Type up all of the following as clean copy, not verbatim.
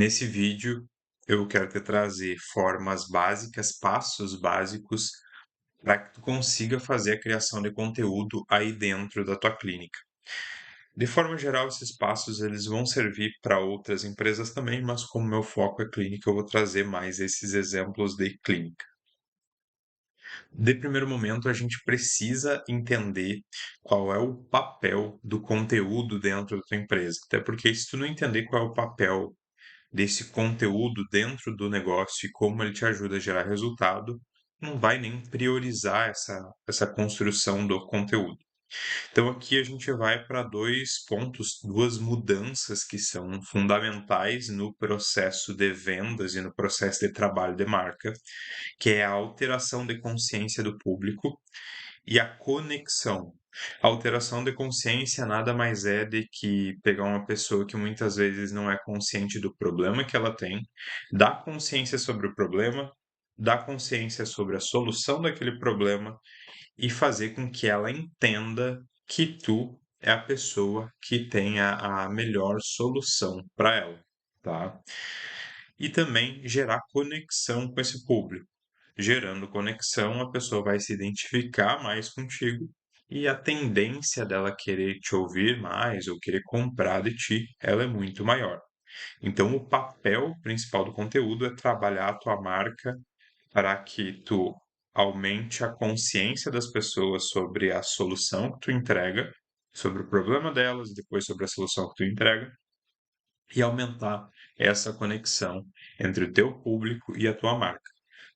Nesse vídeo, eu quero te trazer formas básicas, passos básicos, para que tu consiga fazer a criação de conteúdo aí dentro da tua clínica. De forma geral, esses passos eles vão servir para outras empresas também, mas como meu foco é clínica, eu vou trazer mais esses exemplos de clínica. De primeiro momento, a gente precisa entender qual é o papel do conteúdo dentro da tua empresa. Até porque se tu não entender qual é o papel desse conteúdo dentro do negócio e como ele te ajuda a gerar resultado, não vai nem priorizar essa construção do conteúdo. Então aqui a gente vai para dois pontos, duas mudanças que são fundamentais no processo de vendas e no processo de trabalho de marca, que é a alteração de consciência do público e a conexão. A alteração de consciência nada mais é de que pegar uma pessoa que muitas vezes não é consciente do problema que ela tem, dar consciência sobre o problema, dar consciência sobre a solução daquele problema e fazer com que ela entenda que tu é a pessoa que tem a melhor solução para ela, tá? E também gerar conexão com esse público. Gerando conexão, a pessoa vai se identificar mais contigo e a tendência dela querer te ouvir mais ou querer comprar de ti, ela é muito maior. Então, o papel principal do conteúdo é trabalhar a tua marca para que tu aumente a consciência das pessoas sobre a solução que tu entrega, sobre o problema delas, depois sobre a solução que tu entrega, e aumentar essa conexão entre o teu público e a tua marca.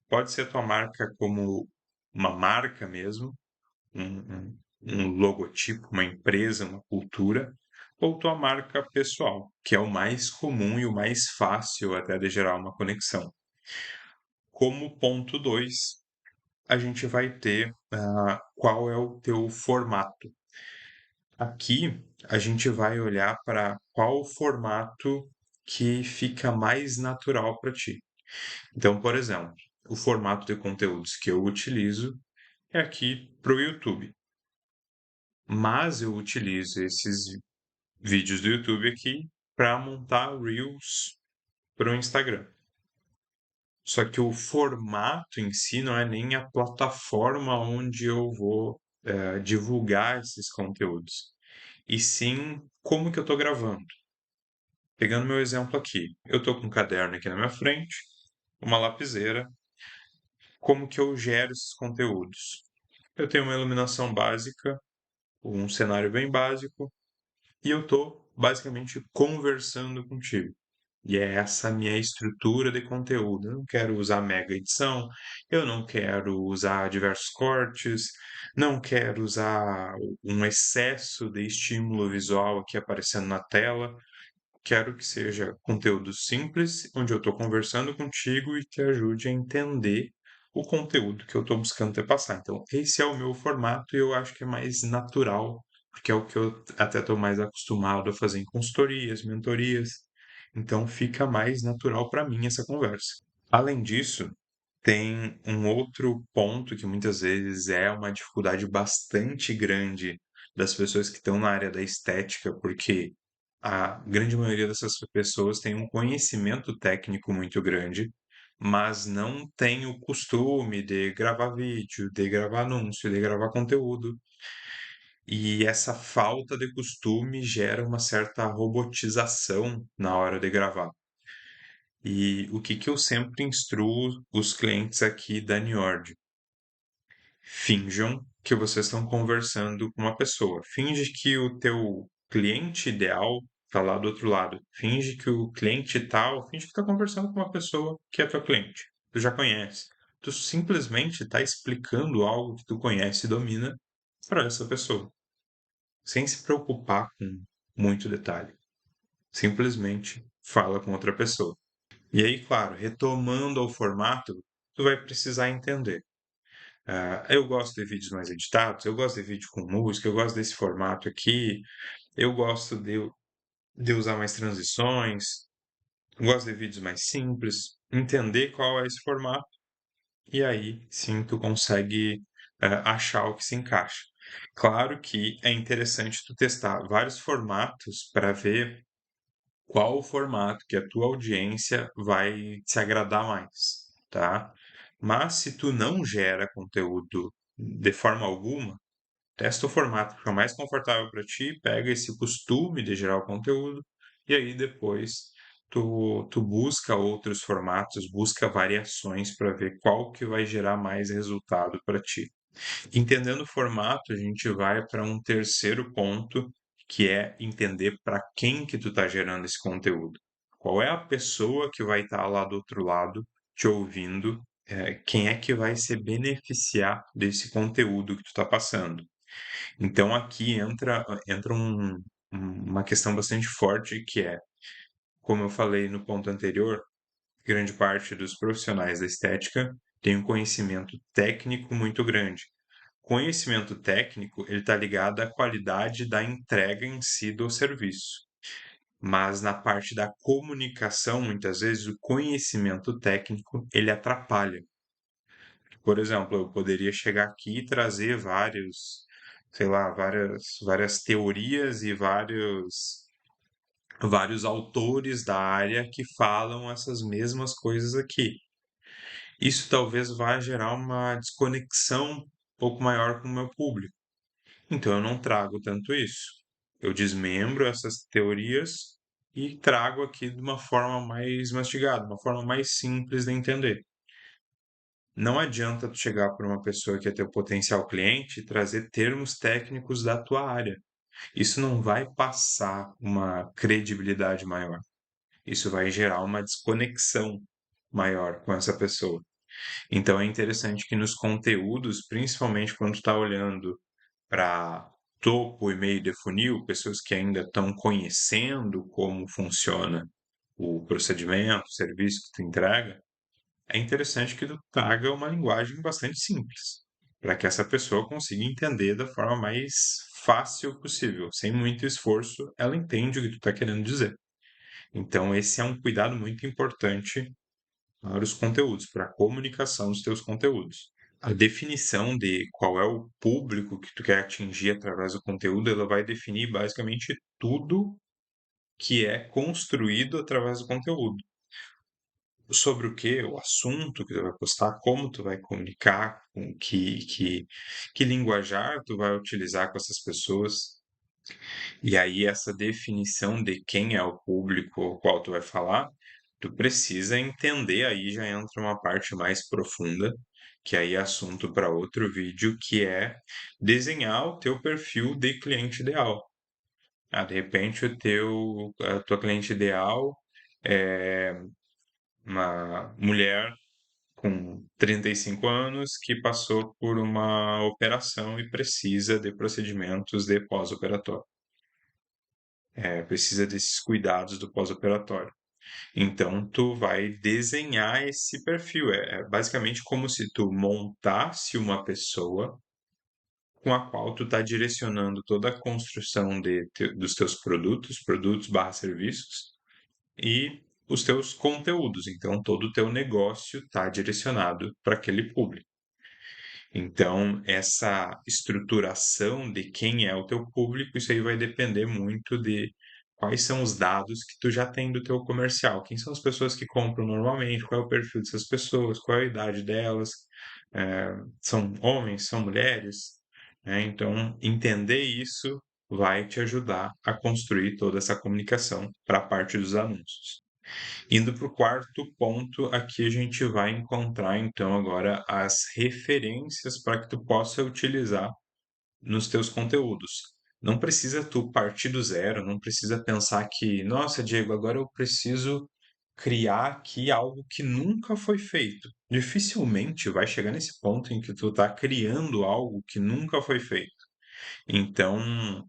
Pode ser a tua marca como uma marca mesmo, um logotipo, uma empresa, uma cultura, ou tua marca pessoal, que é o mais comum e o mais fácil até de gerar uma conexão. Como ponto 2, a gente vai ter qual é o teu formato. Aqui a gente vai olhar para qual formato que fica mais natural para ti. Então, por exemplo, o formato de conteúdos que eu utilizo é aqui para o YouTube. Mas eu utilizo esses vídeos do YouTube aqui para montar Reels para o Instagram. Só que o formato em si não é nem a plataforma onde eu vou divulgar esses conteúdos, e sim como que eu estou gravando. Pegando meu exemplo aqui, eu estou com um caderno aqui na minha frente, uma lapiseira, como que eu gero esses conteúdos? Eu tenho uma iluminação básica, um cenário bem básico, e eu estou basicamente conversando contigo. E é essa a minha estrutura de conteúdo. Eu não quero usar mega edição, eu não quero usar diversos cortes, não quero usar um excesso de estímulo visual aqui aparecendo na tela. Quero que seja conteúdo simples, onde eu estou conversando contigo e te ajude a entender o conteúdo que eu estou buscando te passar. Então, esse é o meu formato e eu acho que é mais natural, porque é o que eu até estou mais acostumado a fazer em consultorias, mentorias. Então, fica mais natural para mim essa conversa. Além disso, tem um outro ponto que muitas vezes é uma dificuldade bastante grande das pessoas que estão na área da estética, porque a grande maioria dessas pessoas tem um conhecimento técnico muito grande, mas não tem o costume de gravar vídeo, de gravar anúncio, de gravar conteúdo. E essa falta de costume gera uma certa robotização na hora de gravar. E o que eu sempre instruo os clientes aqui da Niord? Finjam que vocês estão conversando com uma pessoa. Finge que o teu cliente ideal está lá do outro lado. Finge que o cliente tal, finge que está conversando com uma pessoa que é tua cliente. Tu já conhece. Tu simplesmente está explicando algo que tu conhece e domina para essa pessoa, sem se preocupar com muito detalhe. Simplesmente fala com outra pessoa. E aí, claro, retomando ao formato, tu vai precisar entender. Eu gosto de vídeos mais editados, eu gosto de vídeo com música, eu gosto desse formato aqui, eu gosto de usar mais transições, eu gosto de vídeos mais simples, entender qual é esse formato, e aí sim tu consegue achar o que se encaixa. Claro que é interessante tu testar vários formatos para ver qual o formato que a tua audiência vai se agradar mais, tá? Mas se tu não gera conteúdo de forma alguma, testa o formato que for mais confortável para ti, pega esse costume de gerar o conteúdo e aí depois tu busca outros formatos, busca variações para ver qual que vai gerar mais resultado para ti. Entendendo o formato, a gente vai para um terceiro ponto, que é entender para quem que tu está gerando esse conteúdo. Qual é a pessoa que vai estar lá do outro lado te ouvindo? Quem é que vai se beneficiar desse conteúdo que tu está passando? Então aqui entra uma questão bastante forte que é, como eu falei no ponto anterior, grande parte dos profissionais da estética tem um conhecimento técnico muito grande. Conhecimento técnico, ele está ligado à qualidade da entrega em si do serviço. Mas na parte da comunicação, muitas vezes, o conhecimento técnico, ele atrapalha. Por exemplo, eu poderia chegar aqui e trazer sei lá, várias teorias e vários autores da área que falam essas mesmas coisas aqui. Isso talvez vá gerar uma desconexão um pouco maior com o meu público. Então eu não trago tanto isso. Eu desmembro essas teorias e trago aqui de uma forma mais mastigada, uma forma mais simples de entender. Não adianta tu chegar para uma pessoa que é teu potencial cliente e trazer termos técnicos da tua área. Isso não vai passar uma credibilidade maior. Isso vai gerar uma desconexão maior com essa pessoa. Então é interessante que nos conteúdos, principalmente quando tu está olhando para topo e meio de funil, pessoas que ainda estão conhecendo como funciona o procedimento, o serviço que tu entrega, é interessante que tu traga uma linguagem bastante simples, para que essa pessoa consiga entender da forma mais fácil possível, sem muito esforço, ela entende o que tu está querendo dizer. Então, esse é um cuidado muito importante para os conteúdos, para a comunicação dos teus conteúdos. A definição de qual é o público que tu quer atingir através do conteúdo, ela vai definir basicamente tudo que é construído através do conteúdo. Sobre o que, o assunto que tu vai postar, como tu vai comunicar, com que linguajar tu vai utilizar com essas pessoas. E aí essa definição de quem é o público ao qual tu vai falar, tu precisa entender, aí já entra uma parte mais profunda, que aí é assunto para outro vídeo, que é desenhar o teu perfil de cliente ideal. Ah, de repente a tua cliente ideal é uma mulher com 35 anos que passou por uma operação e precisa de procedimentos de pós-operatório. Precisa desses cuidados do pós-operatório. Então, tu vai desenhar esse perfil. É basicamente como se tu montasse uma pessoa com a qual tu está direcionando toda a construção dos teus produtos barra serviços, e os teus conteúdos. Então, todo o teu negócio está direcionado para aquele público. Então, essa estruturação de quem é o teu público, isso aí vai depender muito de quais são os dados que tu já tem do teu comercial. Quem são as pessoas que compram normalmente? Qual é o perfil dessas pessoas? Qual é a idade delas? São homens? São mulheres? Então, entender isso vai te ajudar a construir toda essa comunicação para a parte dos anúncios. Indo para o quarto ponto, aqui a gente vai encontrar então agora as referências para que tu possa utilizar nos teus conteúdos. Não precisa tu partir do zero, não precisa pensar que, nossa, Diego, agora eu preciso criar aqui algo que nunca foi feito. Dificilmente vai chegar nesse ponto em que tu está criando algo que nunca foi feito. Então,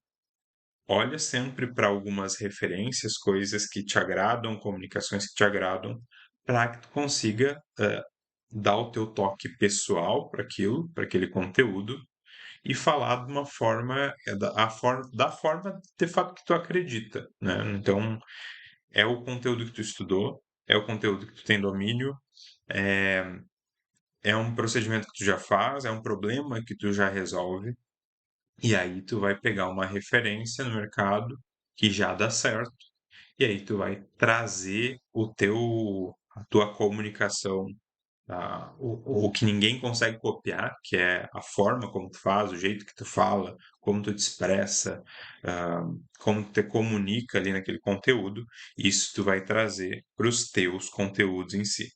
olha sempre para algumas referências, coisas que te agradam, comunicações que te agradam, para que tu consiga dar o teu toque pessoal para aquilo, para aquele conteúdo, e falar de uma forma, da forma de fato que tu acredita, né? Então, é o conteúdo que tu estudou, é o conteúdo que tu tem domínio, é, é um procedimento que tu já faz, é um problema que tu já resolve, e aí tu vai pegar uma referência no mercado que já dá certo e aí tu vai trazer a tua comunicação, o que ninguém consegue copiar, que é a forma como tu faz, o jeito que tu fala, como tu te expressa, ah, como tu te comunica ali naquele conteúdo, isso tu vai trazer para os teus conteúdos em si.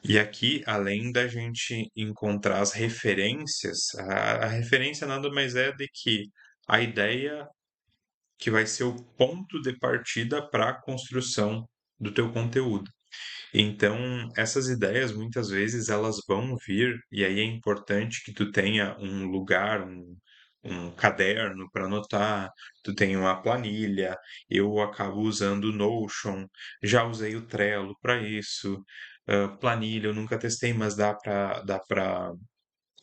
E aqui, além da gente encontrar as referências, a referência nada mais é de que a ideia que vai ser o ponto de partida para a construção do teu conteúdo. Então, essas ideias muitas vezes elas vão vir, e aí é importante que tu tenha um lugar, um caderno para anotar, tu tenha uma planilha. Eu acabo usando o Notion, já usei o Trello para isso. Planilha eu nunca testei, mas dá para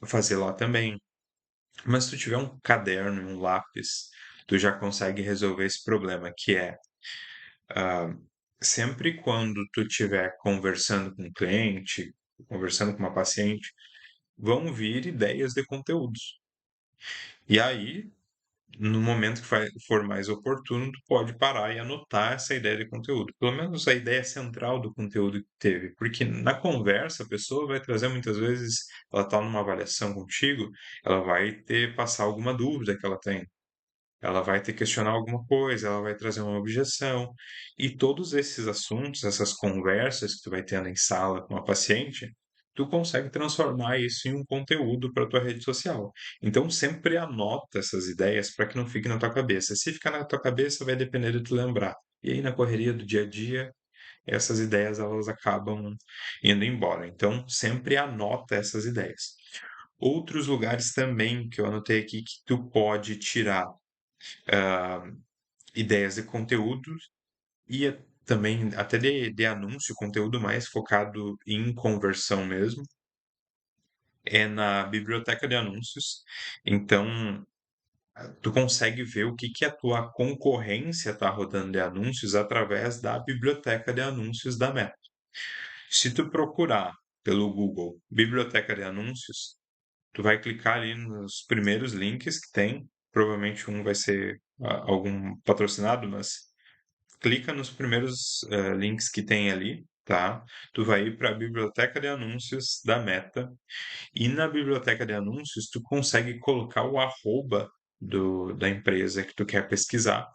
fazer lá também. Mas se tu tiver um caderno e um lápis, tu já consegue resolver esse problema, que é ah, sempre quando tu estiver conversando com um cliente, conversando com uma paciente, vão vir ideias de conteúdos. E aí, no momento que for mais oportuno, tu pode parar e anotar essa ideia de conteúdo. Pelo menos a ideia central do conteúdo que teve. Porque na conversa, a pessoa vai trazer muitas vezes, ela está numa avaliação contigo, ela vai ter passar alguma dúvida que ela tem. Ela vai ter que questionar alguma coisa, ela vai trazer uma objeção. E todos esses assuntos, essas conversas que tu vai tendo em sala com a paciente, tu consegue transformar isso em um conteúdo para tua rede social. Então sempre anota essas ideias para que não fique na tua cabeça. Se ficar na tua cabeça, vai depender de tu lembrar. E aí na correria do dia a dia, essas ideias elas acabam indo embora. Então sempre anota essas ideias. Outros lugares também que eu anotei aqui que tu pode tirar ah, ideias de conteúdo e também até de anúncio, conteúdo mais focado em conversão mesmo, é na biblioteca de anúncios. Então, tu consegue ver o que a tua concorrência está rodando de anúncios através da biblioteca de anúncios da Meta. Se tu procurar pelo Google Biblioteca de Anúncios, tu vai clicar ali nos primeiros links que tem. Provavelmente um vai ser algum patrocinado, mas clica nos primeiros links que tem ali, tá? Tu vai ir para a biblioteca de anúncios da Meta e na biblioteca de anúncios tu consegue colocar o arroba da empresa que tu quer pesquisar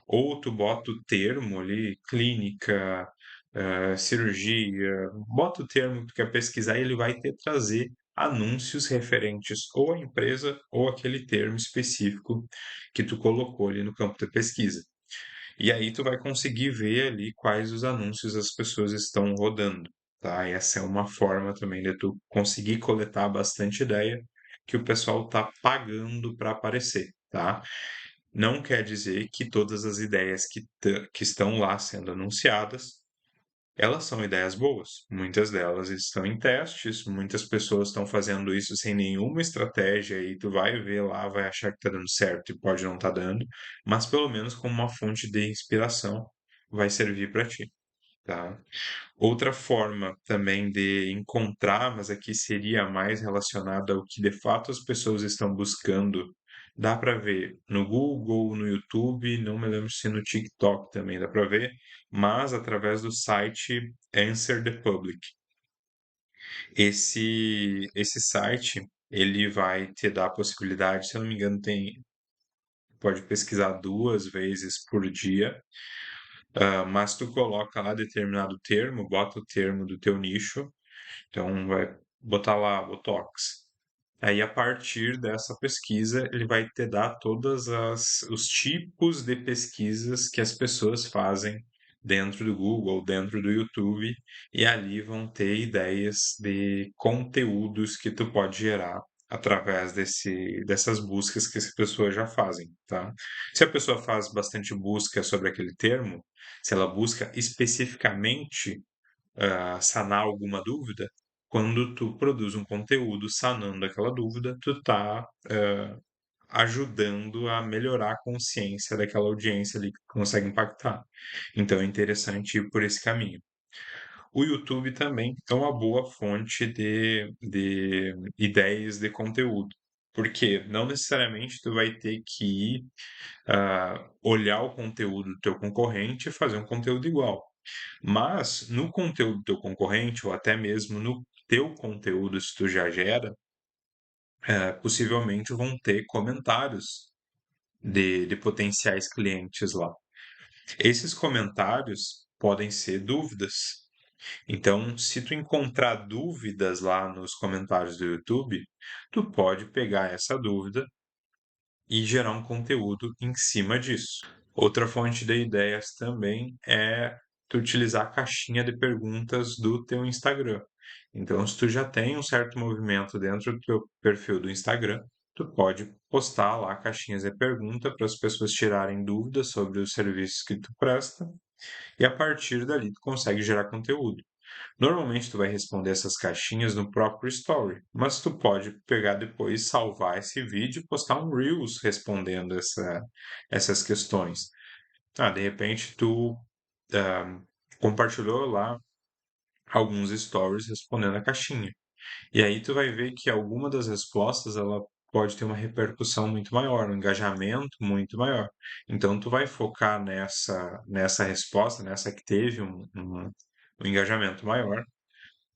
ou tu bota o termo ali, clínica, cirurgia, bota o termo que tu quer pesquisar e ele vai te trazer anúncios referentes ou à empresa ou aquele termo específico que tu colocou ali no campo de pesquisa. E aí tu vai conseguir ver ali quais os anúncios as pessoas estão rodando, tá? E essa é uma forma também de tu conseguir coletar bastante ideia que o pessoal está pagando para aparecer, tá? Não quer dizer que todas as ideias que estão lá sendo anunciadas, elas são ideias boas. Muitas delas estão em testes, muitas pessoas estão fazendo isso sem nenhuma estratégia e tu vai ver lá, vai achar que está dando certo e pode não estar dando, mas pelo menos como uma fonte de inspiração vai servir para ti, tá? Outra forma também de encontrar, mas aqui seria mais relacionada ao que de fato as pessoas estão buscando. Dá para ver no Google, no YouTube, não me lembro se no TikTok também dá para ver, mas através do site Answer the Public. Esse site, ele vai te dar a possibilidade, se eu não me engano, pode pesquisar 2 vezes por dia, mas tu coloca lá determinado termo, bota o termo do teu nicho, então vai botar lá Botox. Aí a partir dessa pesquisa, ele vai te dar todas os tipos de pesquisas que as pessoas fazem dentro do Google, dentro do YouTube, e ali vão ter ideias de conteúdos que tu pode gerar através dessas buscas que as pessoas já fazem, tá? Se a pessoa faz bastante busca sobre aquele termo, se ela busca especificamente sanar alguma dúvida, quando tu produz um conteúdo sanando aquela dúvida, tu tá ajudando a melhorar a consciência daquela audiência ali que tu consegue impactar. Então é interessante ir por esse caminho. O YouTube também é uma boa fonte de ideias de conteúdo, Porque não necessariamente tu vai ter que ir, olhar o conteúdo do teu concorrente e fazer um conteúdo igual. Mas no conteúdo do teu concorrente ou até mesmo no teu conteúdo, se tu já gera, possivelmente vão ter comentários de potenciais clientes lá. Esses comentários podem ser dúvidas. Então, se tu encontrar dúvidas lá nos comentários do YouTube, tu pode pegar essa dúvida e gerar um conteúdo em cima disso. Outra fonte de ideias também é tu utilizar a caixinha de perguntas do teu Instagram. Então, se tu já tem um certo movimento dentro do teu perfil do Instagram, tu pode postar lá caixinhas de pergunta para as pessoas tirarem dúvidas sobre os serviços que tu presta, e a partir dali tu consegue gerar conteúdo. Normalmente tu vai responder essas caixinhas no próprio story, mas tu pode pegar depois, salvar esse vídeo e postar um Reels respondendo essas questões. De repente tu ah, compartilhou lá alguns stories respondendo a caixinha. E aí tu vai ver que alguma das respostas ela pode ter uma repercussão muito maior, um engajamento muito maior. Então tu vai focar nessa resposta, nessa que teve um engajamento maior,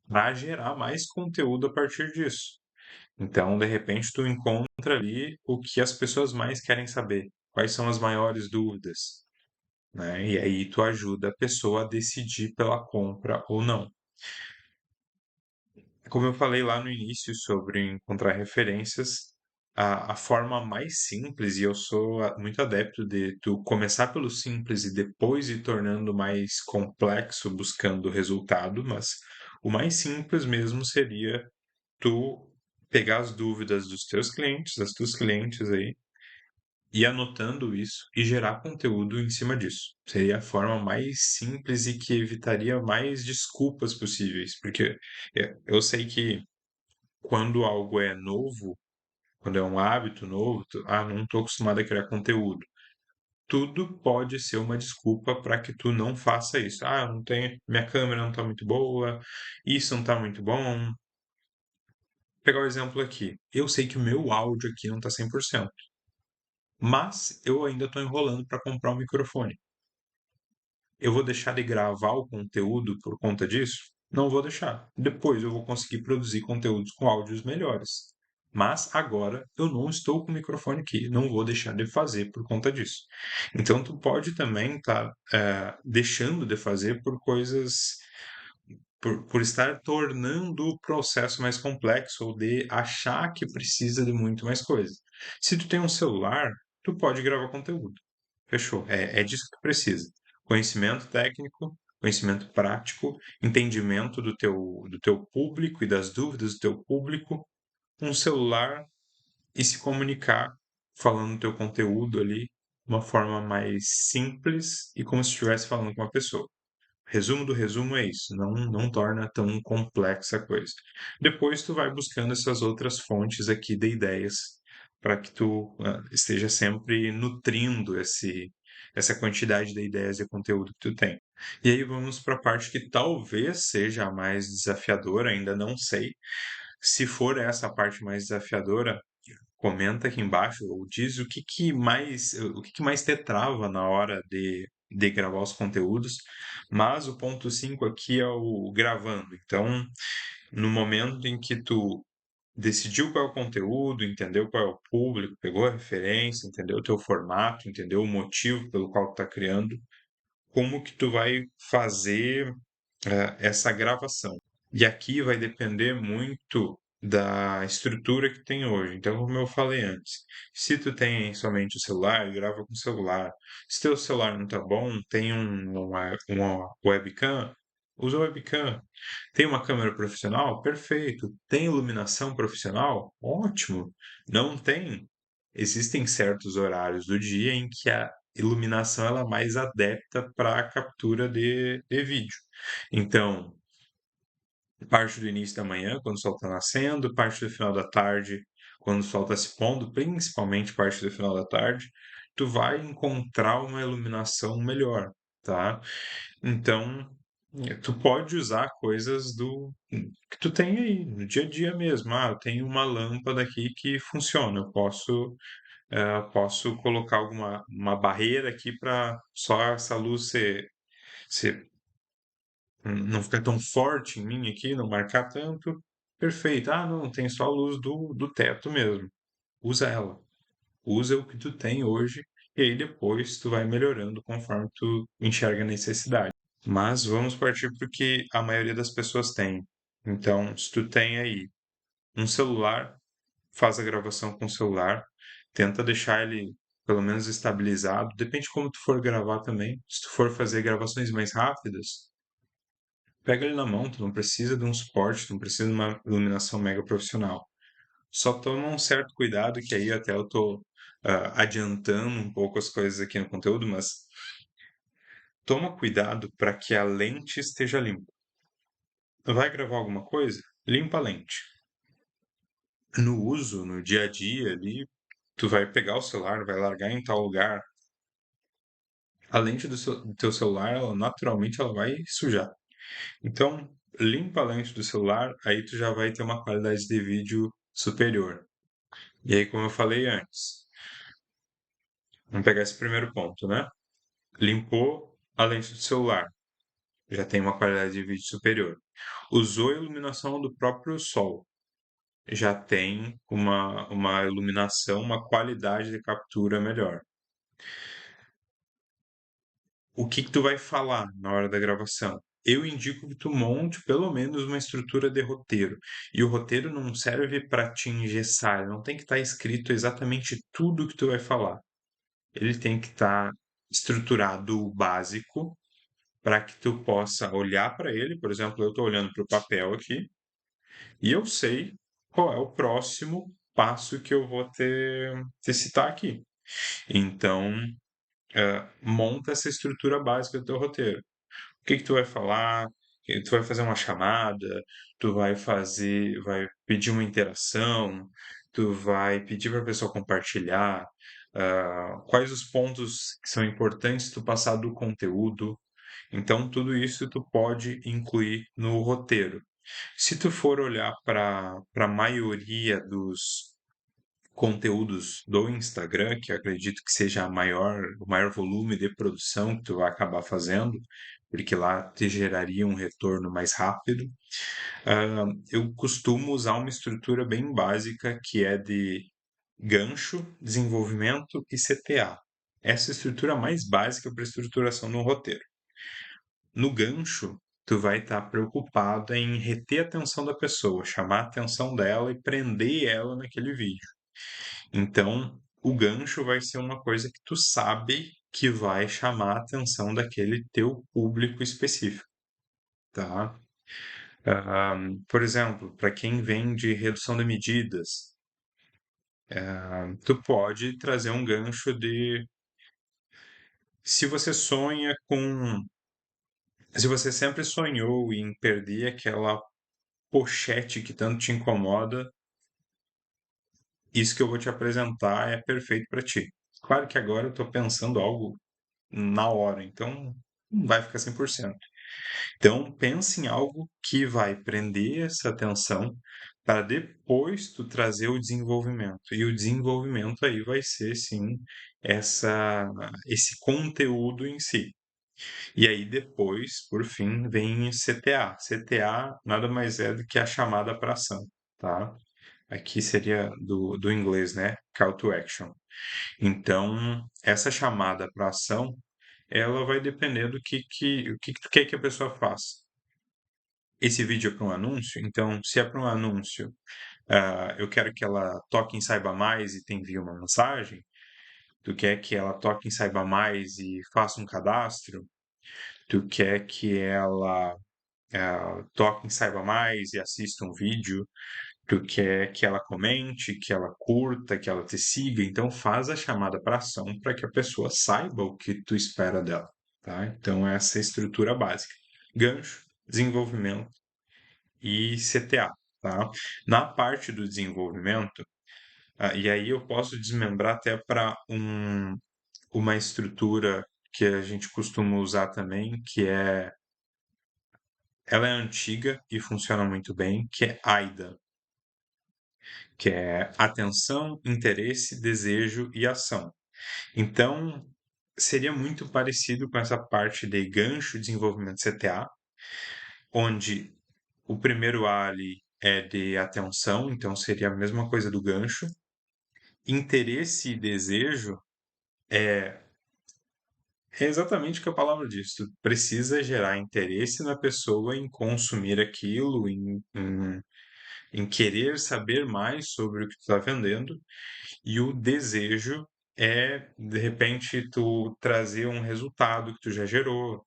para gerar mais conteúdo a partir disso. Então, de repente, tu encontra ali o que as pessoas mais querem saber, quais são as maiores dúvidas, né? E aí tu ajuda a pessoa a decidir pela compra ou não. Como eu falei lá no início sobre encontrar referências, a forma mais simples, e eu sou muito adepto de tu começar pelo simples e depois ir tornando mais complexo buscando o resultado, mas o mais simples mesmo seria tu pegar as dúvidas dos teus clientes, das tuas clientes aí, e anotando isso e gerar conteúdo em cima disso. Seria a forma mais simples e que evitaria mais desculpas possíveis, porque eu sei que quando algo é novo, quando é um hábito novo, não estou acostumado a criar conteúdo. Tudo pode ser uma desculpa para que tu não faça isso. Não tenho, minha câmera não está muito boa, isso não está muito bom. Vou pegar o exemplo aqui. Eu sei que o meu áudio aqui não está 100%, mas eu ainda estou enrolando para comprar um microfone. Eu vou deixar de gravar o conteúdo por conta disso? Não vou deixar. Depois eu vou conseguir produzir conteúdos com áudios melhores. Mas agora eu não estou com o microfone aqui, não vou deixar de fazer por conta disso. Então tu pode também estar deixando de fazer por coisas, por estar tornando o processo mais complexo ou de achar que precisa de muito mais coisa. Se tu tem um celular, tu pode gravar conteúdo. Fechou. É disso que tu precisa. Conhecimento técnico, conhecimento prático, entendimento do teu público e das dúvidas do teu público, um celular e se comunicar falando o teu conteúdo ali de uma forma mais simples e como se estivesse falando com uma pessoa. Resumo do resumo é isso, não torna tão complexa a coisa. Depois tu vai buscando essas outras fontes aqui de ideias para que tu esteja sempre nutrindo essa quantidade de ideias e conteúdo que tu tem. E aí vamos para a parte que talvez seja a mais desafiadora, ainda não sei. Se for essa a parte mais desafiadora, comenta aqui embaixo ou diz o que que mais te trava na hora de gravar os conteúdos. Mas o ponto 5 aqui é o gravando. Então, no momento em que tu decidiu qual é o conteúdo, entendeu qual é o público, pegou a referência, entendeu o teu formato, entendeu o motivo pelo qual tu está criando, como que tu vai fazer essa gravação. E aqui vai depender muito da estrutura que tem hoje. Então, como eu falei antes, se tu tem somente o celular, grava com o celular. Se teu celular não tá bom, tem uma webcam, usa a webcam. Tem uma câmera profissional? Perfeito. Tem iluminação profissional? Ótimo. Não tem? Existem certos horários do dia em que a iluminação ela é mais adepta para a captura de vídeo. Então, parte do início da manhã, quando o sol está nascendo, parte do final da tarde, quando o sol está se pondo, principalmente parte do final da tarde, tu vai encontrar uma iluminação melhor, tá? Então, Tu pode usar coisas do que tu tem aí, no dia a dia mesmo. Eu tenho uma lâmpada aqui que funciona, eu posso colocar alguma uma barreira aqui para só essa luz ser não ficar tão forte em mim aqui, não marcar tanto. Perfeito. Não, tem só a luz do teto mesmo. Usa ela. Usa o que tu tem hoje e aí depois tu vai melhorando conforme tu enxerga a necessidade. Mas vamos partir para o que a maioria das pessoas tem. Então, se tu tem aí um celular, faz a gravação com o celular, tenta deixar ele pelo menos estabilizado, depende de como tu for gravar também. Se tu for fazer gravações mais rápidas, pega ele na mão, tu não precisa de um suporte, tu não precisa de uma iluminação mega profissional. Só toma um certo cuidado, que aí até eu tô adiantando um pouco as coisas aqui no conteúdo, mas toma cuidado para que a lente esteja limpa. Vai gravar alguma coisa? Limpa a lente. No uso, no dia a dia ali, tu vai pegar o celular, vai largar em tal lugar. A lente do teu celular, ela naturalmente ela vai sujar. Então, limpa a lente do celular, aí tu já vai ter uma qualidade de vídeo superior. E aí, como eu falei antes, vamos pegar esse primeiro ponto, né? Limpou a lente do celular, já tem uma qualidade de vídeo superior. Usou a iluminação do próprio sol, já tem uma iluminação, uma qualidade de captura melhor. O que que tu vai falar na hora da gravação? Eu indico que tu monte pelo menos uma estrutura de roteiro. E o roteiro não serve para te engessar, não tem que estar escrito exatamente tudo que tu vai falar. Ele tem que estar estruturado o básico para que tu possa olhar para ele. Por exemplo, eu estou olhando para o papel aqui e eu sei qual é o próximo passo que eu vou te citar aqui. Então, monta essa estrutura básica do teu roteiro. O que que tu vai falar? Tu vai fazer uma chamada, vai pedir uma interação, tu vai pedir para a pessoa compartilhar, quais os pontos que são importantes tu passar do conteúdo. Então, tudo isso tu pode incluir no roteiro. Se tu for olhar para a maioria dos conteúdos do Instagram, que eu acredito que seja o maior volume de produção que tu vai acabar fazendo, porque lá te geraria um retorno mais rápido. Eu costumo usar uma estrutura bem básica que é de gancho, desenvolvimento e CTA. Essa é a estrutura mais básica para estruturação de um roteiro. No gancho, tu vai estar preocupado em reter a atenção da pessoa, chamar a atenção dela e prender ela naquele vídeo. Então, o gancho vai ser uma coisa que tu sabe que vai chamar a atenção daquele teu público específico, tá? Por exemplo, para quem vende redução de medidas, tu pode trazer um gancho de se você sonha com, se você sempre sonhou em perder aquela pochete que tanto te incomoda, isso que eu vou te apresentar é perfeito para ti. Claro que agora eu estou pensando algo na hora, então não vai ficar 100%. Então, pense em algo que vai prender essa atenção para depois tu trazer o desenvolvimento. E o desenvolvimento aí vai ser, sim, esse conteúdo em si. E aí depois, por fim, vem CTA. CTA nada mais é do que a chamada para ação, tá? Aqui seria do inglês, né? Call to action. Então, essa chamada para ação, ela vai depender o que que tu quer que a pessoa faça. Esse vídeo é para um anúncio, então, se é para um anúncio, eu quero que ela toque em Saiba Mais e te envie uma mensagem. Tu quer que ela toque em Saiba Mais e faça um cadastro. Tu quer que ela toque em Saiba Mais e assista um vídeo. Tu quer que ela comente, que ela curta, que ela te siga. Então, faz a chamada para ação para que a pessoa saiba o que tu espera dela, tá? Então, essa é a estrutura básica. Gancho, desenvolvimento e CTA, tá? Na parte do desenvolvimento, e aí eu posso desmembrar até para uma estrutura que a gente costuma usar também, que é ela é antiga e funciona muito bem, que é AIDA, que é atenção, interesse, desejo e ação. Então, seria muito parecido com essa parte de gancho de desenvolvimento CTA, onde o primeiro A ali é de atenção, então seria a mesma coisa do gancho. Interesse e desejo é exatamente o que a palavra diz. Tu precisa gerar interesse na pessoa em consumir aquilo, em querer saber mais sobre o que tu está vendendo. E o desejo é, de repente, tu trazer um resultado que tu já gerou,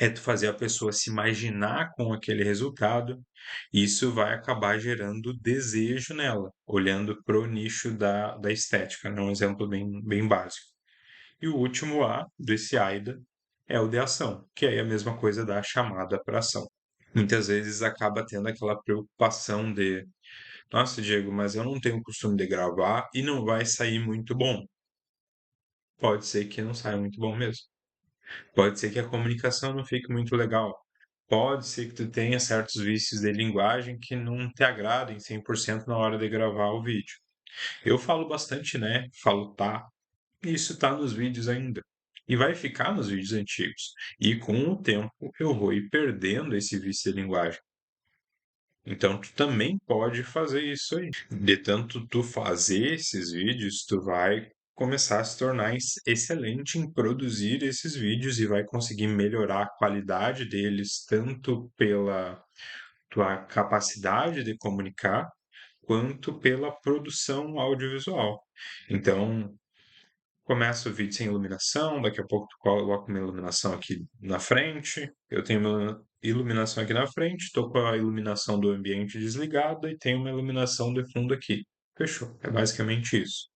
é tu fazer a pessoa se imaginar com aquele resultado. Isso vai acabar gerando desejo nela, olhando para o nicho da estética, né? Um exemplo bem básico. E o último A desse AIDA é o de ação, que é a mesma coisa da chamada para ação. Muitas vezes acaba tendo aquela preocupação de, nossa, Diego, mas eu não tenho o costume de gravar e não vai sair muito bom. Pode ser que não saia muito bom mesmo. Pode ser que a comunicação não fique muito legal. Pode ser que tu tenha certos vícios de linguagem que não te agradem 100% na hora de gravar o vídeo. Eu falo bastante, né? Falo tá. E isso tá nos vídeos ainda. E vai ficar nos vídeos antigos. E com o tempo eu vou ir perdendo esse vício de linguagem. Então tu também pode fazer isso aí. De tanto tu fazer esses vídeos, tu vai começar a se tornar excelente em produzir esses vídeos e vai conseguir melhorar a qualidade deles, tanto pela tua capacidade de comunicar, quanto pela produção audiovisual. Então, começa o vídeo sem iluminação, daqui a pouco tu coloca uma iluminação aqui na frente, eu tenho uma iluminação aqui na frente, estou com a iluminação do ambiente desligada e tenho uma iluminação de fundo aqui. Fechou. É basicamente isso.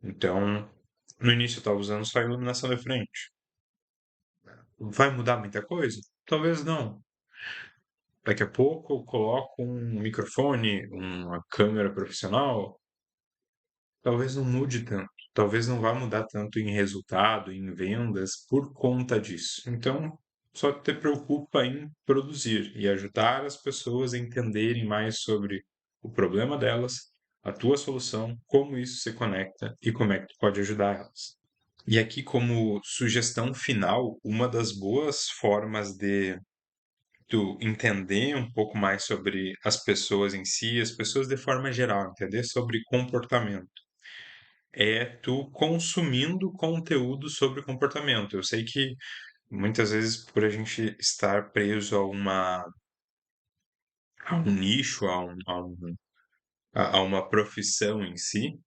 Então, no início eu estava usando só a iluminação da frente. Vai mudar muita coisa? Talvez não. Daqui a pouco eu coloco um microfone, uma câmera profissional, talvez não mude tanto, talvez não vá mudar tanto em resultado, em vendas, por conta disso. Então, só te preocupa em produzir e ajudar as pessoas a entenderem mais sobre o problema delas, a tua solução, como isso se conecta e como é que tu pode ajudar elas. E aqui, como sugestão final, uma das boas formas de tu entender um pouco mais sobre as pessoas em si, as pessoas de forma geral, entender sobre comportamento é tu consumindo conteúdo sobre comportamento. Eu sei que muitas vezes por a gente estar preso a um nicho, a uma profissão em si,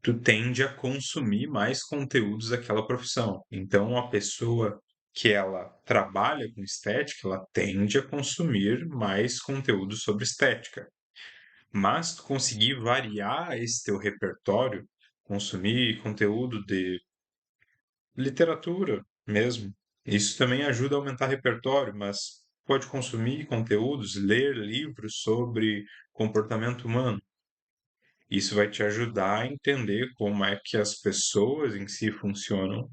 tu tende a consumir mais conteúdos daquela profissão. Então, a pessoa que ela trabalha com estética, ela tende a consumir mais conteúdo sobre estética. Mas tu conseguir variar esse teu repertório, consumir conteúdo de literatura mesmo. Isso também ajuda a aumentar repertório, mas pode consumir conteúdos, ler livros sobre comportamento humano. Isso vai te ajudar a entender como é que as pessoas em si funcionam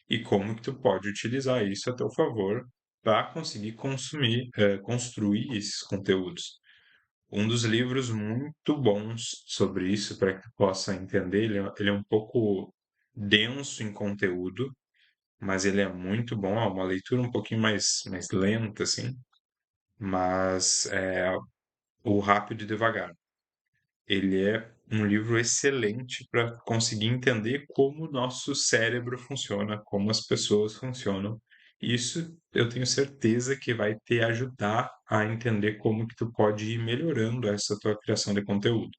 e como que tu pode utilizar isso a teu favor para conseguir construir esses conteúdos. Um dos livros muito bons sobre isso, para que tu possa entender, ele é um pouco denso em conteúdo, mas ele é muito bom, é uma leitura um pouquinho mais lenta, assim, mas é o Rápido e Devagar. Ele é um livro excelente para conseguir entender como o nosso cérebro funciona, como as pessoas funcionam. Isso eu tenho certeza que vai te ajudar a entender como que tu pode ir melhorando essa tua criação de conteúdo.